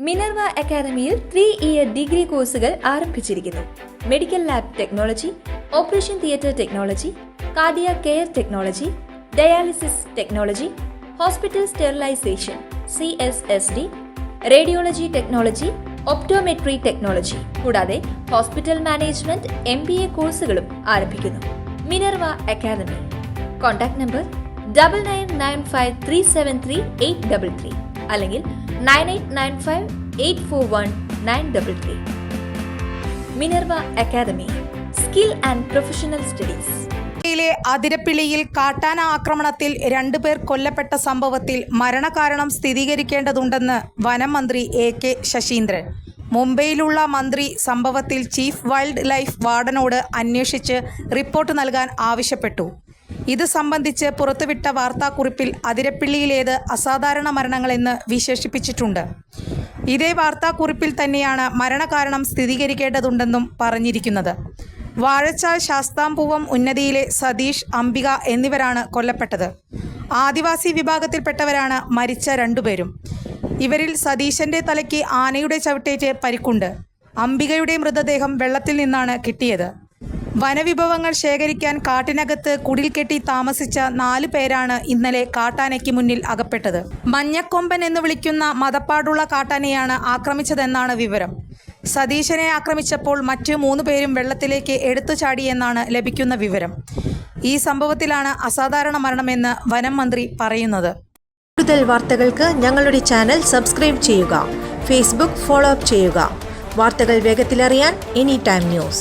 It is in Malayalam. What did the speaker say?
മിനർവ അക്കാദമിയിൽ 3-ഇയർ ഡിഗ്രി കോഴ്സുകൾ ആരംഭിച്ചിരിക്കുന്നു. Medical lab technology, operation theatre technology, cardiac care technology, dialysis technology, hospital sterilisation (CSSD), radiology technology, optometry technology കൂടാതെ ഹോസ്പിറ്റൽ മാനേജ്മെന്റ് MBA കോഴ്സുകളും ആരംഭിക്കുന്നു. Minerva academy. കോൺടാക്ട് നമ്പർ 9995373833 അല്ലെങ്കിൽ 9895841933. Minerva academy, skill and professional studies. യിലെ അതിരപ്പിള്ളിയിൽ കാട്ടാന ആക്രമണത്തിൽ 2 പേർ കൊല്ലപ്പെട്ട സംഭവത്തിൽ മരണകാരണം സ്ഥിരീകരിക്കേണ്ടതുണ്ടെന്ന് വനം മന്ത്രി AK ശശീന്ദ്രൻ. മുംബൈയിലുള്ള മന്ത്രി സംഭവത്തിൽ ചീഫ് വൈൽഡ് ലൈഫ് വാർഡനോട് അന്വേഷിച്ച് റിപ്പോർട്ട് നൽകാൻ ആവശ്യപ്പെട്ടു. ഇത് സംബന്ധിച്ച് പുറത്തുവിട്ട വാർത്താക്കുറിപ്പിൽ അതിരപ്പിള്ളിയിലേത് അസാധാരണ മരണങ്ങളെന്ന് വിശേഷിപ്പിച്ചിട്ടുണ്ട്. ഇതേ വാർത്താക്കുറിപ്പിൽ തന്നെയാണ് മരണകാരണം സ്ഥിരീകരിക്കേണ്ടതുണ്ടെന്നും പറഞ്ഞിരിക്കുന്നത്. വാഴച്ചാൽ ശാസ്താംപൂവം ഉന്നതിയിലെ സതീഷ്, അംബിക എന്നിവരാണ് കൊല്ലപ്പെട്ടത്. ആദിവാസി വിഭാഗത്തിൽപ്പെട്ടവരാണ് മരിച്ച 2 പേരും. ഇവരിൽ സതീശന്റെ തലയ്ക്ക് ആനയുടെ ചവിട്ടേറ്റ് പരിക്കുണ്ട്. അംബികയുടെ മൃതദേഹം വെള്ളത്തിൽ നിന്നാണ് കിട്ടിയത്. വനവിഭവങ്ങൾ ശേഖരിക്കാൻ കാട്ടിനകത്ത് കുടിൽ കെട്ടി താമസിച്ച 4 പേരാണ് ഇന്നലെ കാട്ടാനയ്ക്ക് മുന്നിൽ അകപ്പെട്ടത്. മഞ്ഞക്കൊമ്പൻ എന്ന് വിളിക്കുന്ന മദപ്പാടുള്ള കാട്ടാനയാണ് ആക്രമിച്ചതെന്നാണ് വിവരം. സതീശനെ ആക്രമിച്ചപ്പോൾ മറ്റ് 3 പേരും വെള്ളത്തിലേക്ക് എടുത്തു ചാടിയെന്നാണ് ലഭിക്കുന്ന വിവരം. ഈ സംഭവത്തിലാണ് അസാധാരണ മരണമെന്ന് വനം മന്ത്രി പറയുന്നത്. കൂടുതൽ വാർത്തകൾക്ക് ഞങ്ങളുടെ ചാനൽ സബ്സ്ക്രൈബ് ചെയ്യുക. ഫേസ്ബുക്ക് ഫോളോ അപ്പ് ചെയ്യുക. വാർത്തകൾ വേഗത്തിലറിയാൻ Anytime News.